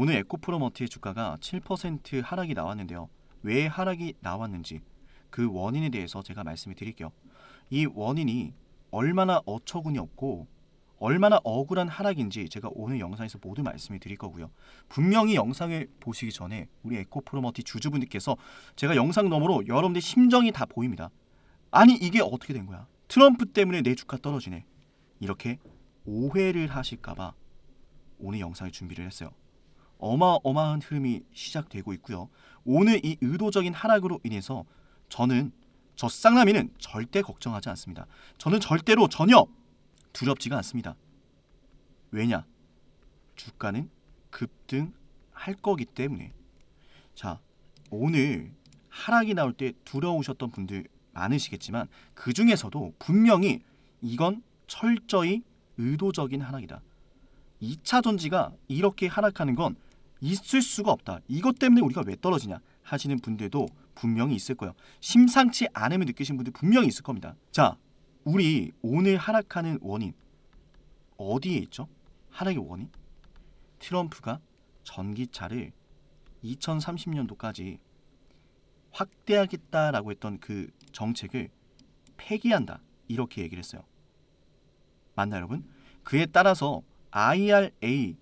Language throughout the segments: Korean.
오늘 에코프로머티의 주가가 7% 하락이 나왔는데요. 왜 하락이 나왔는지 그 원인에 대해서 제가 말씀을 드릴게요. 이 원인이 얼마나 어처구니 없고 얼마나 억울한 하락인지 제가 오늘 영상에서 모두 말씀을 드릴 거고요. 분명히 영상을 보시기 전에 우리 에코프로머티 주주분들께서 제가 영상 너머로 여러분들 심정이 다 보입니다. 아니 이게 어떻게 된 거야? 트럼프 때문에 내 주가 떨어지네. 이렇게 오해를 하실까봐 오늘 영상을 준비를 했어요. 어마어마한 흐름이 시작되고 있고요. 오늘 이 의도적인 하락으로 인해서 저는 저 쌍라미는 절대 걱정하지 않습니다. 저는 절대로 전혀 두렵지가 않습니다. 왜냐? 주가는 급등할 거기 때문에. 자, 오늘 하락이 나올 때 두려우셨던 분들 많으시겠지만 그 중에서도 분명히 이건 철저히 의도적인 하락이다. 2차 전지가 이렇게 하락하는 건 있을 수가 없다. 이것 때문에 우리가 왜 떨어지냐 하시는 분들도 분명히 있을 거예요. 심상치 않음을 느끼신 분들 분명히 있을 겁니다. 자, 우리 오늘 하락하는 원인 어디에 있죠? 하락의 원인? 트럼프가 전기차를 2030년도까지 확대하겠다라고 했던 그 정책을 폐기한다. 이렇게 얘기를 했어요. 맞나요, 여러분? 그에 따라서 IRA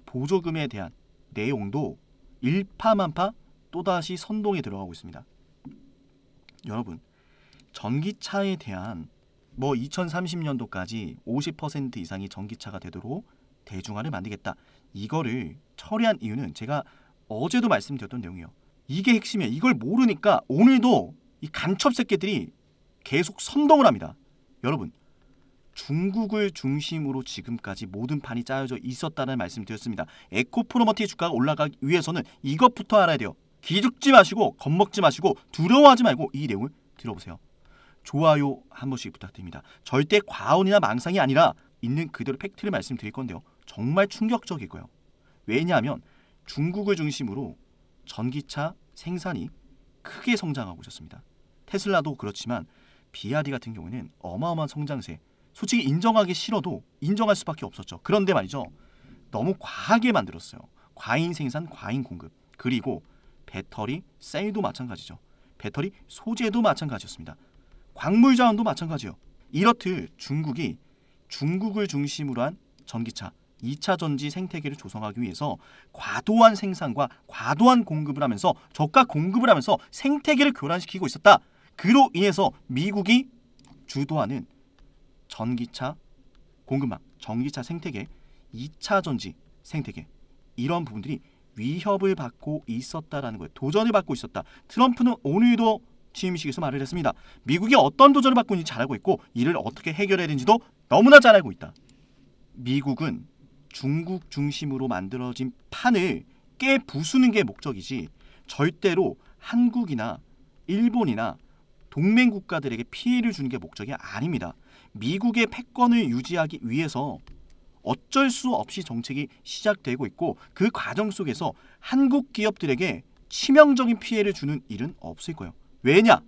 보조금에 대한 내용도 일파만파 또다시 선동에 들어가고 있습니다. 여러분, 전기차에 대한 2030년도까지 50% 이상이 전기차가 되도록 대중화를 만들겠다. 이거를 처리한 이유는 제가 어제도 말씀드렸던 내용이에요. 이게 핵심이에요. 이걸 모르니까 오늘도 이 간첩 새끼들이 계속 선동을 합니다. 여러분, 중국을 중심으로 지금까지 모든 판이 짜여져 있었다는 말씀 드렸습니다. 에코프로머티의 주가가 올라가기 위해서는 이것부터 알아야 돼요. 기죽지 마시고 겁먹지 마시고 두려워하지 말고 이 내용을 들어보세요. 좋아요 한 번씩 부탁드립니다. 절대 과언이나 망상이 아니라 있는 그대로 팩트를 말씀드릴 건데요. 정말 충격적이고요. 왜냐하면 중국을 중심으로 전기차 생산이 크게 성장하고 있었습니다. 테슬라도 그렇지만 비아디 같은 경우에는 어마어마한 성장세, 솔직히 인정하기 싫어도 인정할 수밖에 없었죠. 그런데 말이죠, 너무 과하게 만들었어요. 과잉 생산, 과잉 공급. 그리고 배터리 셀도 마찬가지죠. 배터리 소재도 마찬가지였습니다. 광물 자원도 마찬가지예요. 이렇듯 중국이 중국을 중심으로 한 전기차 2차 전지 생태계를 조성하기 위해서 과도한 생산과 과도한 공급을 하면서 저가 공급을 하면서 생태계를 교란시키고 있었다. 그로 인해서 미국이 주도하는 전기차 공급망, 전기차 생태계, 2차 전지 생태계, 이런 부분들이 위협을 받고 있었다라는 거예요. 도전을 받고 있었다. 트럼프는 오늘도 취임식에서 말을 했습니다. 미국이 어떤 도전을 받고 있는지 잘 알고 있고 이를 어떻게 해결해야 되는지도 너무나 잘 알고 있다. 미국은 중국 중심으로 만들어진 판을 깨부수는 게 목적이지 절대로 한국이나 일본이나 동맹 국가들에게 피해를 주는 게 목적이 아닙니다. 미국의 패권을 유지하기 위해서 어쩔 수 없이 정책이 시작되고 있고 그 과정 속에서 한국 기업들에게 치명적인 피해를 주는 일은 없을 거예요. 왜냐?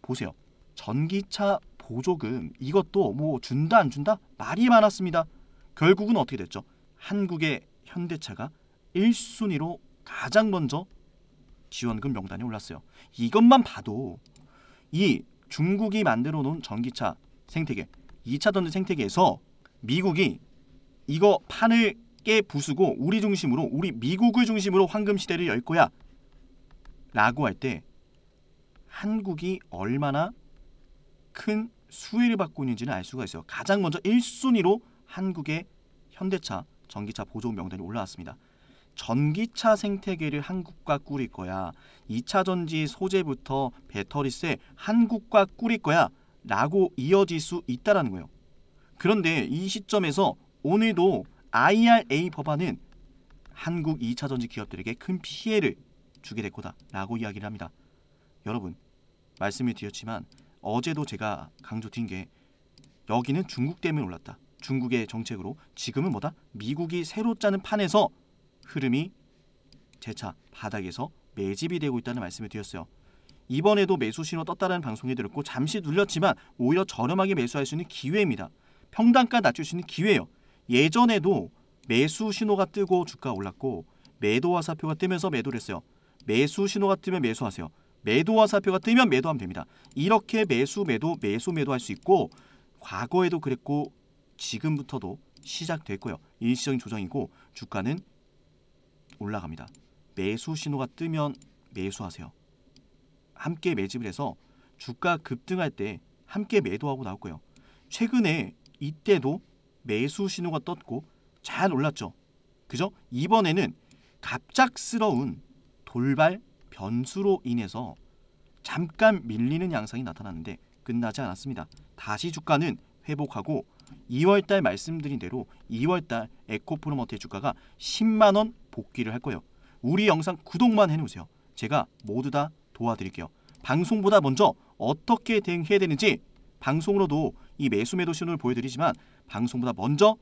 보세요. 전기차 보조금 이것도 준다 안 준다? 말이 많았습니다. 결국은 어떻게 됐죠? 한국의 현대차가 1순위로 가장 먼저 지원금 명단에 올랐어요. 이것만 봐도 이 중국이 만들어 놓은 전기차 생태계, 2차 전지 생태계에서 미국이 이거 판을 깨부수고 우리 중심으로, 우리 미국을 중심으로 황금 시대를 열 거야 라고 할 때 한국이 얼마나 큰 수혜를 받고 있는지는 알 수가 있어요. 가장 먼저 1순위로 한국의 현대차 전기차 보조금 명단이 올라왔습니다. 전기차 생태계를 한국과 꾸릴 거야. 2차 전지 소재부터 배터리세 한국과 꾸릴 거야 라고 이어질 수 있다는 거예요. 그런데 이 시점에서 오늘도 IRA 법안은 한국 2차 전지 기업들에게 큰 피해를 주게 될 거다 라고 이야기를 합니다. 여러분, 말씀을 드렸지만 어제도 제가 강조드린 게 여기는 중국 때문에 올랐다. 중국의 정책으로 지금은 뭐다? 미국이 새로 짜는 판에서 흐름이 재차 바닥에서 매집이 되고 있다는 말씀을 드렸어요. 이번에도 매수 신호 떴다는 방송에 들었고 잠시 눌렸지만 오히려 저렴하게 매수할 수 있는 기회입니다. 평단가 낮출 수 있는 기회예요. 예전에도 매수 신호가 뜨고 주가가 올랐고 매도 화살표가 뜨면서 매도를 했어요. 매수 신호가 뜨면 매수하세요. 매도 화살표가 뜨면 매도하면 됩니다. 이렇게 매수 매도 할 수 있고 과거에도 그랬고 지금부터도 시작됐고요. 일시적인 조정이고 주가는 올라갑니다. 매수 신호가 뜨면 매수하세요. 함께 매집을 해서 주가 급등할 때 함께 매도하고 나올 거예요. 최근에 이때도 매수 신호가 떴고 잘 올랐죠. 그죠? 이번에는 갑작스러운 돌발 변수로 인해서 잠깐 밀리는 양상이 나타났는데 끝나지 않았습니다. 다시 주가는 회복하고 2월달 말씀드린 대로 2월달 에코프로머트의 주가가 10만원 복귀를 할 거예요. 우리 영상 구독만 해놓으세요. 제가 모두 다 도와드릴게요. 방송보다 먼저 어떻게 대응해야 되는지 방송으로도 이 매수 매도 신호를 보여드리지만 방송보다 먼저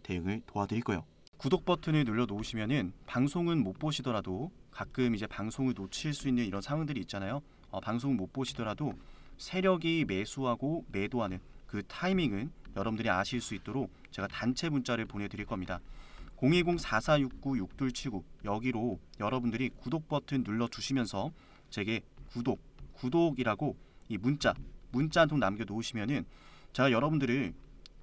대응을 도와드릴 거예요. 구독 버튼을 눌러 놓으시면은 방송은 못 보시더라도 가끔 이제 방송을 놓칠 수 있는 이런 상황들이 있잖아요. 방송을 못 보시더라도 세력이 매수하고 매도하는 그 타이밍은 여러분들이 아실 수 있도록 제가 단체 문자를 보내드릴 겁니다. 010-4469-6279 여기로 여러분들이 구독 버튼 눌러주시면서 제게 구독이라고 이 문자 한 통 남겨놓으시면은 제가 여러분들을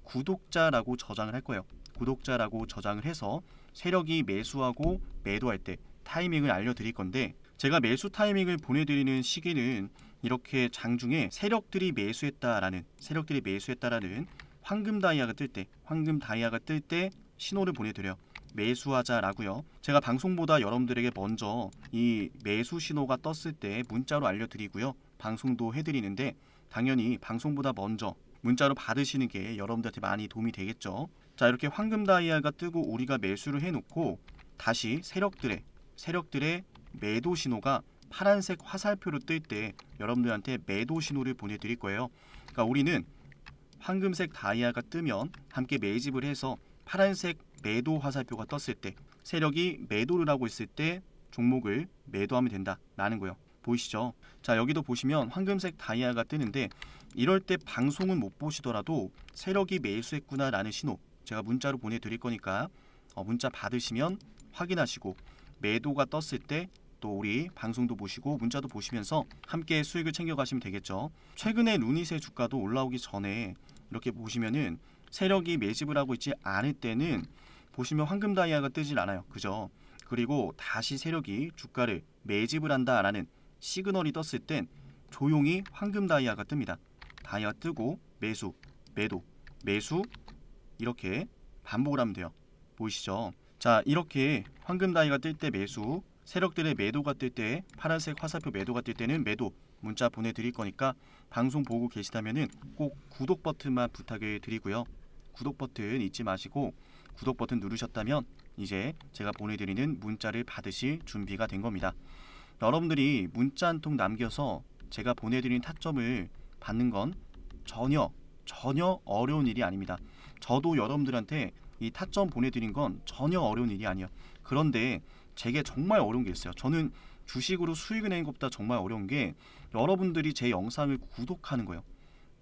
구독자라고 저장을 할 거예요. 구독자라고 저장을 해서 세력이 매수하고 매도할 때 타이밍을 알려드릴 건데 제가 매수 타이밍을 보내드리는 시기는 이렇게 장중에 세력들이 매수했다라는 황금 다이아가 뜰 때 신호를 보내드려요. 매수하자라고요. 제가 방송보다 여러분들에게 먼저 이 매수 신호가 떴을 때 문자로 알려드리고요. 방송도 해드리는데 당연히 방송보다 먼저 문자로 받으시는 게 여러분들한테 많이 도움이 되겠죠. 자, 이렇게 황금 다이아가 뜨고 우리가 매수를 해놓고 다시 세력들의 매도 신호가 파란색 화살표로 뜰 때 여러분들한테 매도 신호를 보내드릴 거예요. 그러니까 우리는 황금색 다이아가 뜨면 함께 매집을 해서 파란색 매도 화살표가 떴을 때 세력이 매도를 하고 있을 때 종목을 매도하면 된다라는 거예요. 보이시죠? 자, 여기도 보시면 황금색 다이아가 뜨는데 이럴 때 방송은 못 보시더라도 세력이 매수했구나라는 신호 제가 문자로 보내드릴 거니까 문자 받으시면 확인하시고 매도가 떴을 때 또 우리 방송도 보시고 문자도 보시면서 함께 수익을 챙겨가시면 되겠죠. 최근에 루닛의 주가도 올라오기 전에 이렇게 보시면은 세력이 매집을 하고 있지 않을 때는 보시면 황금 다이아가 뜨질 않아요. 그죠? 그리고 다시 세력이 주가를 매집을 한다라는 시그널이 떴을 땐 조용히 황금 다이아가 뜹니다. 다이아 뜨고 매수, 매도, 매수 이렇게 반복을 하면 돼요. 보이시죠? 자, 이렇게 황금 다이아가 뜰 때 매수, 세력들의 매도가 뜰 때 파란색 화살표 매도가 뜰 때는 매도 문자 보내드릴 거니까 방송 보고 계시다면은 꼭 구독 버튼만 부탁을 드리고요. 구독 버튼 잊지 마시고 구독 버튼 누르셨다면 이제 제가 보내드리는 문자를 받으실 준비가 된 겁니다. 여러분들이 문자 한 통 남겨서 제가 보내드리는 타점을 받는 건 전혀 어려운 일이 아닙니다. 저도 여러분들한테 이 타점 보내드린 건 전혀 어려운 일이 아니에요. 그런데 제게 정말 어려운 게 있어요. 저는 주식으로 수익을 내는 것보다 정말 어려운 게 여러분들이 제 영상을 구독하는 거예요.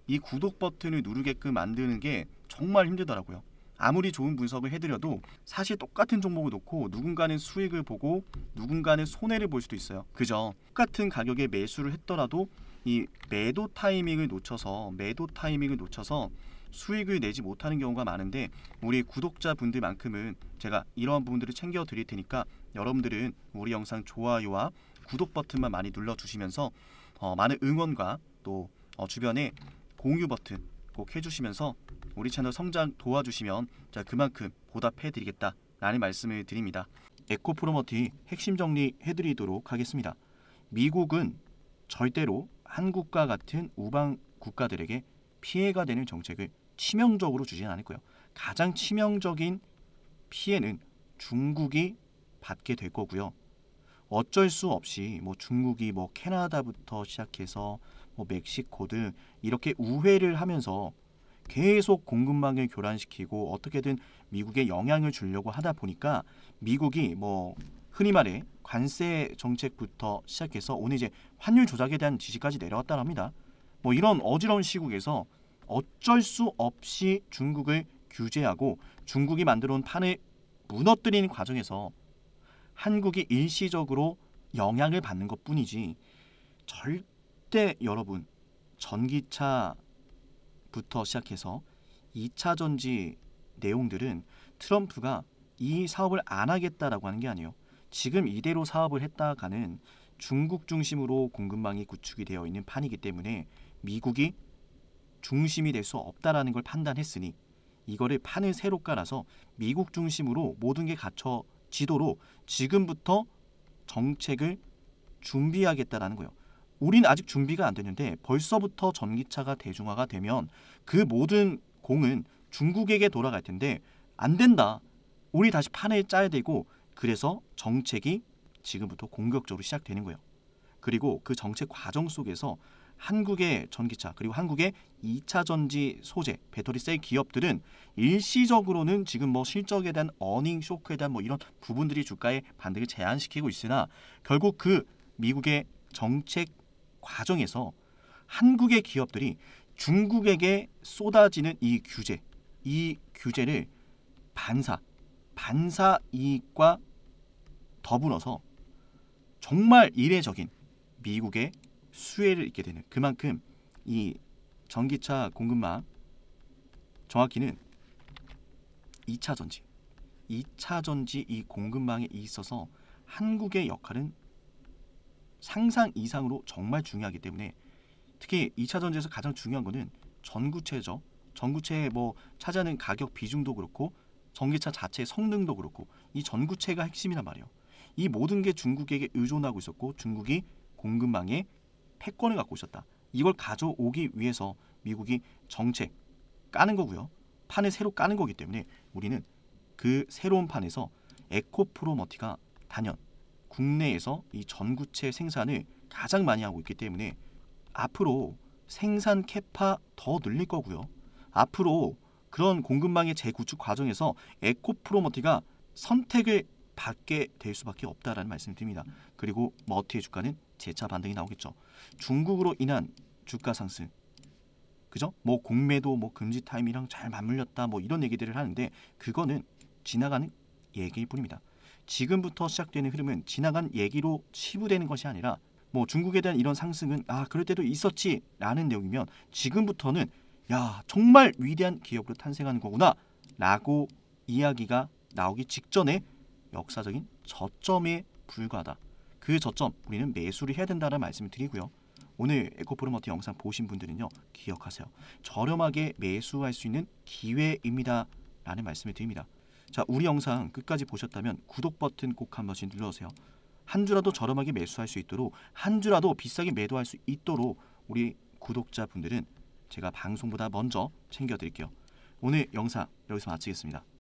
이 구독 버튼을 누르게끔 만드는 게 정말 힘들더라고요. 아무리 좋은 분석을 해드려도 사실 똑같은 종목을 놓고 누군가는 수익을 보고 누군가는 손해를 볼 수도 있어요. 그죠? 똑같은 가격에 매수를 했더라도 이 매도 타이밍을 놓쳐서 수익을 내지 못하는 경우가 많은데 우리 구독자분들만큼은 제가 이러한 부분들을 챙겨 드릴 테니까 여러분들은 우리 영상 좋아요와 구독 버튼만 많이 눌러주시면서 많은 응원과 또 주변에 공유 버튼 꼭 해주시면서 우리 채널 성장 도와주시면 제가 그만큼 보답해드리겠다라는 말씀을 드립니다. 에코프로머티 핵심 정리해드리도록 하겠습니다. 미국은 절대로 한국과 같은 우방 국가들에게 피해가 되는 정책을 치명적으로 주지는 않을 거예요. 가장 치명적인 피해는 중국이 받게 될 거고요. 어쩔 수 없이 중국이 캐나다부터 시작해서 멕시코 등 이렇게 우회를 하면서 계속 공급망을 교란시키고 어떻게든 미국에 영향을 주려고 하다 보니까 미국이 흔히 말해 관세 정책부터 시작해서 오늘 이제 환율 조작에 대한 지시까지 내려왔다 합니다. 이런 어지러운 시국에서 어쩔 수 없이 중국을 규제하고 중국이 만들어 온 판을 무너뜨리는 과정에서 한국이 일시적으로 영향을 받는 것뿐이지 절대 여러분 전기차부터 시작해서 2차 전지 내용들은 트럼프가 이 사업을 안 하겠다라고 하는 게 아니에요. 지금 이대로 사업을 했다가는 중국 중심으로 공급망이 구축이 되어 있는 판이기 때문에 미국이 중심이 될 수 없다라는 걸 판단했으니 이거를 판을 새로 깔아서 미국 중심으로 모든 게 갖춰지도록 지금부터 정책을 준비하겠다라는 거예요. 우린 아직 준비가 안 됐는데 벌써부터 전기차가 대중화가 되면 그 모든 공은 중국에게 돌아갈 텐데 안 된다. 우리 다시 판을 짜야 되고 그래서 정책이 지금부터 공격적으로 시작되는 거예요. 그리고 그 정책 과정 속에서 한국의 전기차 그리고 한국의 2차 전지 소재 배터리 셀 기업들은 일시적으로는 지금 뭐 실적에 대한 어닝 쇼크에 대한 뭐 이런 부분들이 주가의 반등을 제한시키고 있으나 결국 그 미국의 정책 과정에서 한국의 기업들이 중국에게 쏟아지는 이 규제를 반사 이익과 더불어서 정말 이례적인 미국의 수혜를 입게 되는 그만큼 이 전기차 공급망 정확히는 2차 전지 이 공급망에 있어서 한국의 역할은 상상 이상으로 정말 중요하기 때문에 특히 2차 전지에서 가장 중요한 거는 전구체죠. 전구체의 뭐 차지하는 가격 비중도 그렇고 전기차 자체의 성능도 그렇고 이 전구체가 핵심이란 말이에요. 이 모든 게 중국에게 의존하고 있었고 중국이 공급망에 패권을 갖고 있었다. 이걸 가져오기 위해서 미국이 정책 까는 거고요. 판을 새로 까는 거기 때문에 우리는 그 새로운 판에서 에코프로머티가 단연 국내에서 이 전구체 생산을 가장 많이 하고 있기 때문에 앞으로 생산 캐파 더 늘릴 거고요. 앞으로 그런 공급망의 재구축 과정에서 에코프로머티가 선택을 받게 될 수밖에 없다라는 말씀을 드립니다. 그리고 머티의 주가는 재차 반등이 나오겠죠. 중국으로 인한 주가 상승, 그죠? 뭐 공매도 뭐 금지 타임이랑 잘 맞물렸다 뭐 이런 얘기들을 하는데 그거는 지나가는 얘기일 뿐입니다. 지금부터 시작되는 흐름은 지나간 얘기로 치부되는 것이 아니라 뭐 중국에 대한 이런 상승은 그럴 때도 있었지라는 내용이면 지금부터는 야 정말 위대한 기업으로 탄생하는 거구나 라고 이야기가 나오기 직전에 역사적인 저점에 불과하다. 그 저점 우리는 매수를 해야 된다는 말씀을 드리고요. 오늘 에코프로머티 영상 보신 분들은요 기억하세요. 저렴하게 매수할 수 있는 기회입니다 라는 말씀을 드립니다. 자, 우리 영상 끝까지 보셨다면 구독 버튼 꼭 한 번씩 눌러주세요. 한 주라도 저렴하게 매수할 수 있도록 한 주라도 비싸게 매도할 수 있도록 우리 구독자분들은 제가 방송보다 먼저 챙겨드릴게요. 오늘 영상 여기서 마치겠습니다.